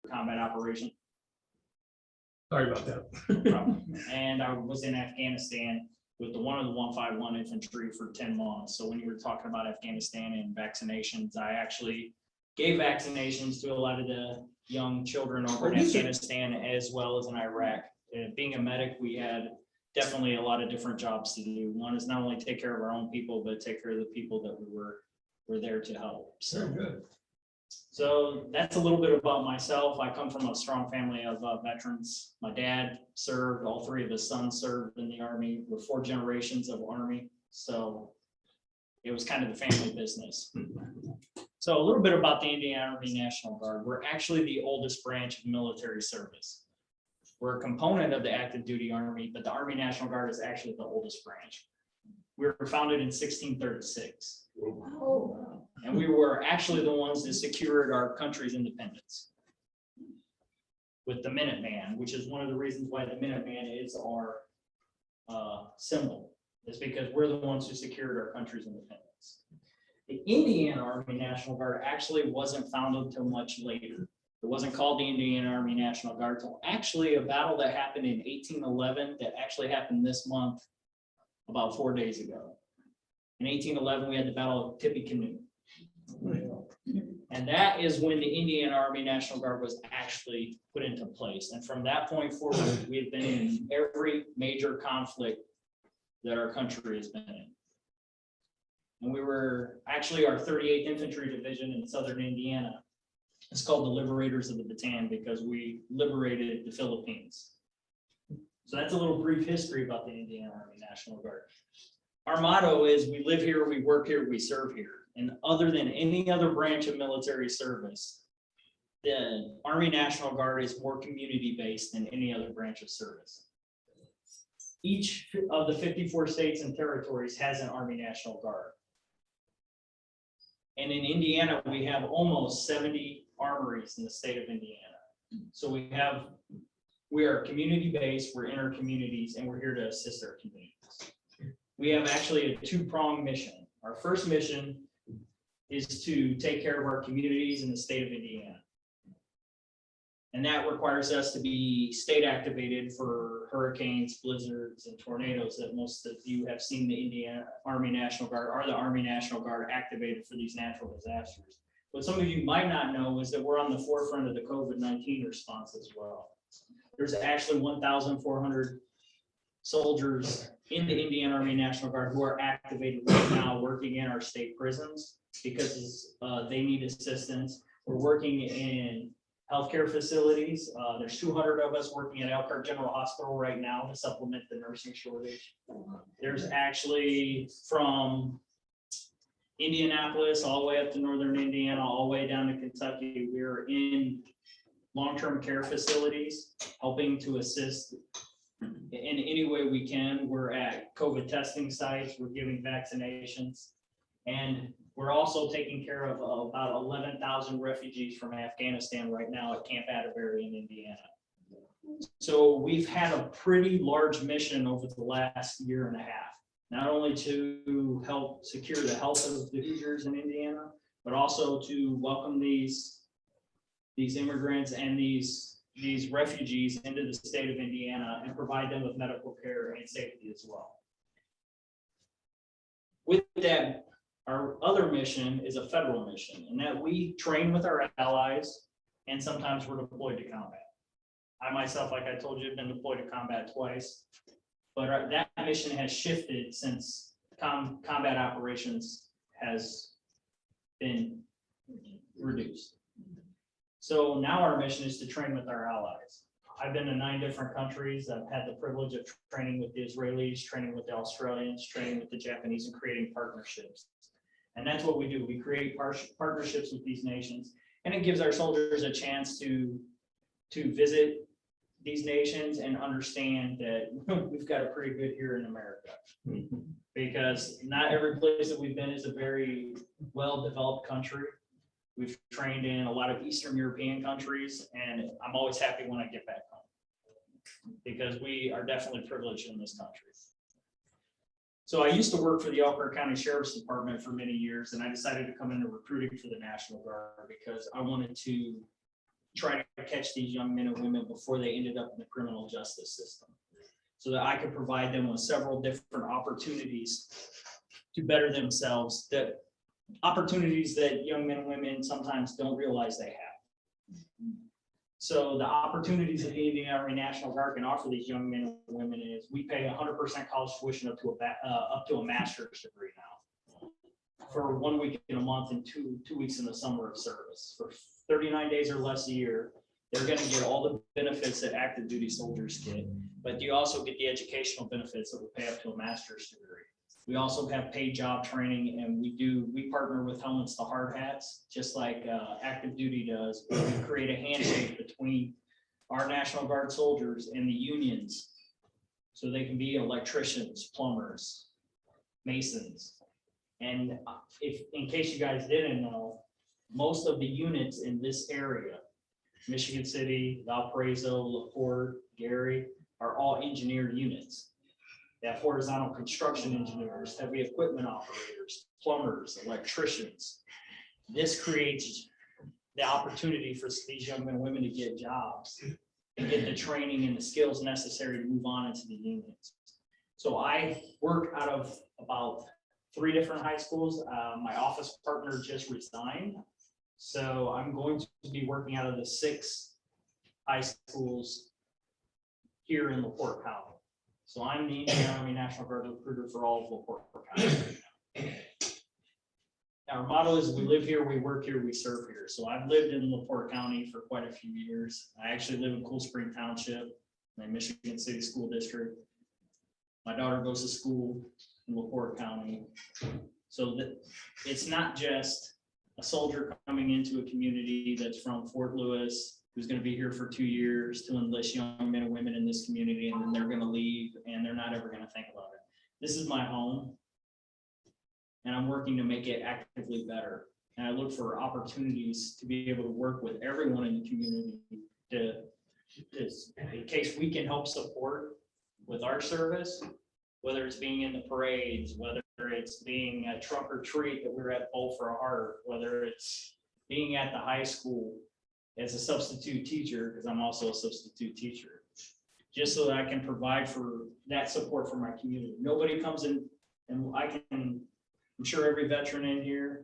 combat operation. Sorry about that. No problem. And I was in Afghanistan with the 151 Infantry for 10 months. So when you were talking about Afghanistan and vaccinations, I actually gave vaccinations to a lot of the young children over in Afghanistan as well as in Iraq. Being a medic, we had definitely a lot of different jobs to do. One is not only take care of our own people, but take care of the people that we were there to help. So Very good. So that's a little bit about myself. I come from a strong family of veterans. My dad served, all three of his sons served in the Army. We're 4 generations of Army. So it was kind of the family business. So a little bit about the Indiana Army National Guard. We're actually the oldest branch of military service. We're a component of the active duty Army, but the Army National Guard is actually the oldest branch. We were founded in 1636. And we were actually the ones that secured our country's independence with the Minuteman, which is one of the reasons why the Minuteman is our symbol, is because we're the ones who secured our country's independence. The Indiana Army National Guard actually wasn't founded until much later. It wasn't called the Indiana Army National Guard until actually a battle that happened in 1811 that actually happened this month about 4 days ago. In 1811, we had the Battle of Tippecanoe. And that is when the Indiana Army National Guard was actually put into place. And from that point forward, we have been in every major conflict that our country has been in. And we were actually our 38th Infantry Division in Southern Indiana. It's called the Liberators of the Bataan because we liberated the Philippines. So that's a little brief history about the Indiana Army National Guard. Our motto is we live here, we work here, we serve here. And other than any other branch of military service, the Army National Guard is more community-based than any other branch of service. Each of the 54 states and territories has an Army National Guard. And in Indiana, we have almost 70 armories in the state of Indiana. So we are community-based, we're in our communities, and we're here to assist our communities. We have actually a 2-pronged mission. Our first mission is to take care of our communities in the state of Indiana. And that requires us to be state activated for hurricanes, blizzards, and tornadoes that most of you have seen the Indiana Army National Guard or the Army National Guard activated for these natural disasters. What some of you might not know is that we're on the forefront of the COVID-19 response as well. There's actually 1,400 soldiers in the Indiana Army National Guard who are activated right now working in our state prisons because they need assistance. We're working in healthcare facilities. There's 200 of us working at Elkhart General Hospital right now to supplement the nursing shortage. There's actually from Indianapolis all the way up to northern Indiana, all the way down to Kentucky. We're in long-term care facilities, helping to assist in any way we can. We're at COVID testing sites, we're giving vaccinations, and we're also taking care of about 11,000 refugees from Afghanistan right now at Camp Atterbury in Indiana. So we've had a pretty large mission over the last year and a half, not only to help secure the health of the Hoosiers in Indiana, but also to welcome these immigrants and these refugees into the state of Indiana and provide them with medical care and safety as well. With that, our other mission is a federal mission, and that we train with our allies, and sometimes we're deployed to combat. I myself, like I told you, have been deployed to combat twice, but that mission has shifted since combat operations has been reduced. So now our mission is to train with our allies. I've been to 9 different countries. I've had the privilege of training with the Israelis, training with the Australians, training with the Japanese, and creating partnerships. And that's what we do. We create partnerships with these nations, and it gives our soldiers a chance to visit these nations and understand that we've got it pretty good here in America. Because not every place that we've been is a very well-developed country. We've trained in a lot of Eastern European countries, and I'm always happy when I get back home because we are definitely privileged in this country. So I used to work for the Elkhart County Sheriff's Department for many years, and I decided to come into recruiting for the National Guard because I wanted to try to catch these young men and women before they ended up in the criminal justice system. So that I could provide them with several different opportunities to better themselves, that opportunities that young men and women sometimes don't realize they have. So the opportunities that the Indian Army National Guard can offer these young men and women is we pay 100% college tuition up to a master's degree now, for 1 week in a month and two weeks in the summer of service. For 39 days or less a year, they're going to get all the benefits that active duty soldiers get, but you also get the educational benefits that will pay up to a master's degree. We also have paid job training, and we partner with Helmets to Hard Hats, just like active duty does. We create a handshake between our National Guard soldiers and the unions, so they can be electricians, plumbers, masons. And if, in case you guys didn't know, most of the units in this area, Michigan City, Valparaiso, LaPorte, Gary, are all engineered units. They have horizontal construction engineers, heavy equipment operators, plumbers, electricians. This creates the opportunity for these young men and women to get jobs and get the training and the skills necessary to move on into the unions. So I work out of about 3 different high schools. My office partner just resigned. So I'm going to be working out of the 6 high schools here in LaPorte County. So I'm the Indian Army National Guard recruiter for all of LaPorte County. Our motto is we live here, we work here, we serve here. So I've lived in LaPorte County for quite a few years. I actually live in Cool Spring Township, in the Michigan City School District. My daughter goes to school in LaPorte County. So that it's not just a soldier coming into a community that's from Fort Lewis, who's going to be here for 2 years to enlist young men and women in this community, and then they're going to leave and they're not ever going to think about it. This is my home, and I'm working to make it actively better. And I look for opportunities to be able to work with everyone in the community in case we can help support with our service, whether it's being in the parades, whether it's being a trunk or treat that we're at Bowl for a Heart, whether it's being at the high school as a substitute teacher, because I'm also a substitute teacher, just so that I can provide for that support for my community. Nobody comes in, and I'm sure every veteran in here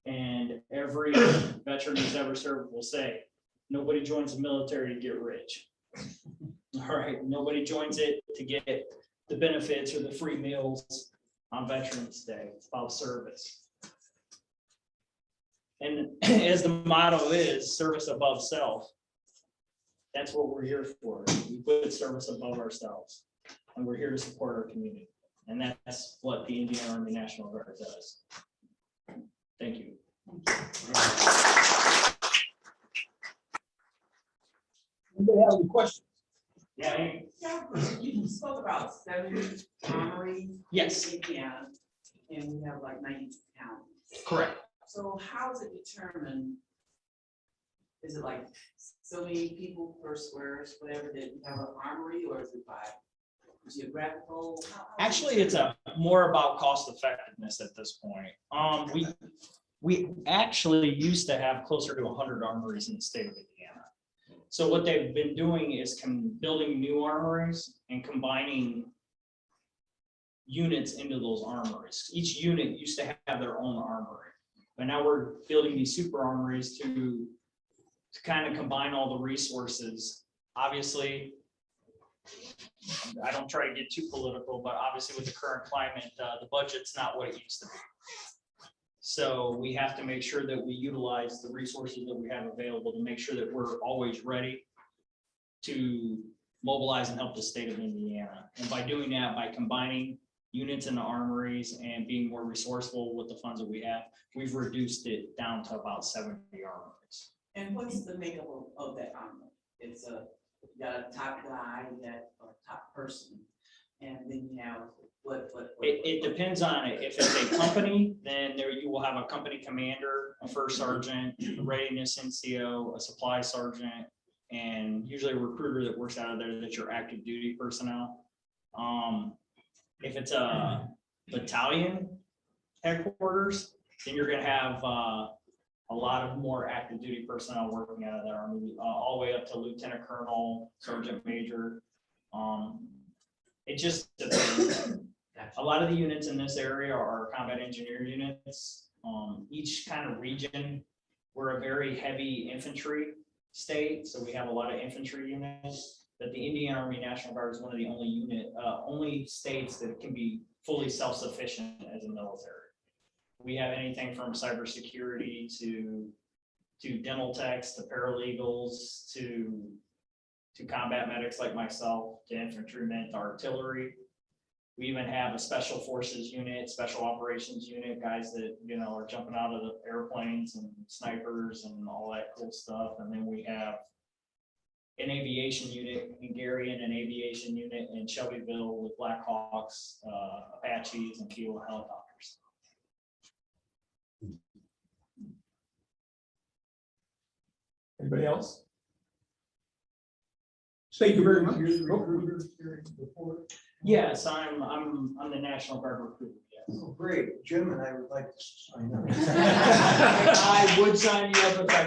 and every veteran who's ever served will say, nobody joins the military to get rich. All right, nobody joins it to get the benefits or the free meals on Veterans Day. It's about service. And as the motto is, service above self, that's what we're here for. We put service above ourselves, and we're here to support our community. And that's what the Indian Army National Guard does. Thank you. Anybody have any questions? Yeah. You spoke about 70 armories. Yes. In Indiana, and we have like 92 counties. Correct. So how is it determined? Is it like so many people per square, whatever, that you have an armory, or is it by geographical? Actually, it's more about cost effectiveness at this point. We actually used to have closer to 100 armories in the state of Indiana. So what they've been doing is building new armories and combining units into those armories. Each unit used to have their own armory, but now we're building these super armories to kind of combine all the resources. Obviously, I don't try to get too political, but obviously with the current climate, the budget's not what it used to be. So we have to make sure that we utilize the resources that we have available to make sure that we're always ready to mobilize and help the state of Indiana. And by doing that, by combining units into armories and being more resourceful with the funds that we have, we've reduced it down to about 70 armories. And what's the makeup of that armory? It's you got a top guy, you got a top person, and then you have what? It depends on it. If it's a company, then there you will have a company commander, a first sergeant, a readiness NCO, a supply sergeant, and usually a recruiter that works out of there that's your active duty personnel. If it's a battalion headquarters, then you're going to have a lot of more active duty personnel working out of the Army, all the way up to Lieutenant Colonel, Sergeant Major. It just depends. A lot of the units in this area are combat engineer units. Each kind of region, we're a very heavy infantry state, so we have a lot of infantry units. But the Indian Army National Guard is one of the only states that can be fully self-sufficient as a military. We have anything from cybersecurity to dental techs, to paralegals, to combat medics like myself, to infantrymen, to artillery. We even have a special forces unit, special operations unit, guys that, are jumping out of the airplanes and snipers and all that cool stuff. And then we have an aviation unit in Gary and an aviation unit in Shelbyville with Black Hawks, Apaches, and Kiowa helicopters. Anybody else? Thank you very much. Yes, I'm the National Guard recruiter, yes. Oh, great. Jim and I would like to sign up. I would sign you up if I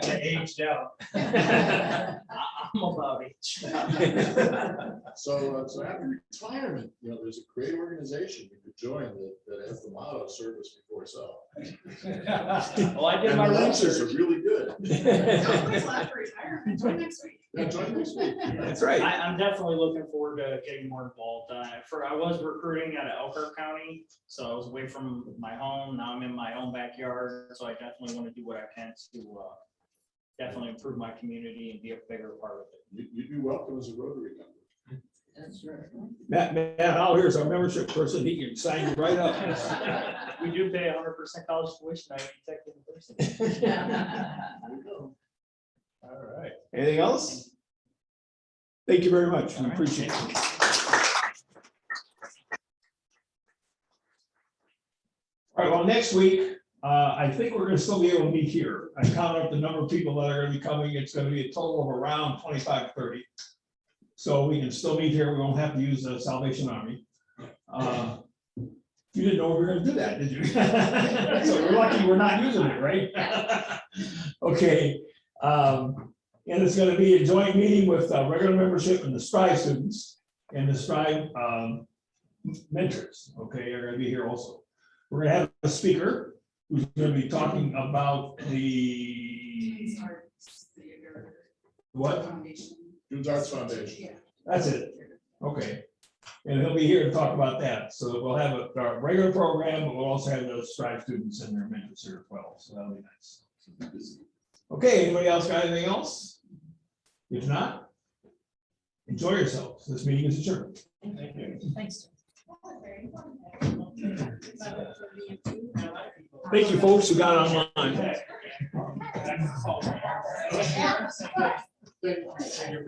could. Aged out. I'm about age. So after retirement, there's a great organization you could join that has the motto "Service before self." Well, I did And my the lunches are research. really good. Don't wait till after retirement, join next week. Yeah, join next week. That's right. I'm definitely looking forward to getting more involved. I was recruiting out of Elkhart County, so I was away from my home. Now I'm in my own backyard, so I definitely want to do what I can to definitely improve my community and be a bigger part of it. You'd be welcome as a Rotary member. That's right. Matt Howell, here's our membership person. He can sign you right up. We do pay 100% college tuition. I can take university. There you go. All right. Anything else? Thank you very much. We appreciate it. All right, well, next week, I think we're gonna still be able to meet here. I counted up the number of people that are gonna be coming. It's gonna be a total of around 25, 30. So we can still meet here. We won't have to use the Salvation Army. You didn't know we were gonna do that, did you? So we're lucky we're not using it, right? Okay. And it's gonna be a joint meeting with regular membership and the STRIVE students and the STRIVE mentors, okay, are gonna be here also. We're gonna have a speaker who's gonna be talking about the, what? June's Arts Foundation. Yeah. That's it, okay. And he'll be here to talk about that, so we'll have our regular program, but we'll also have the STRIVE students and their mentors here as well, so that'll be nice. Okay, anybody else got anything else? If not, enjoy yourselves. This meeting is adjourned. Thank you. Thanks. Thank you, folks who got online. Thank you.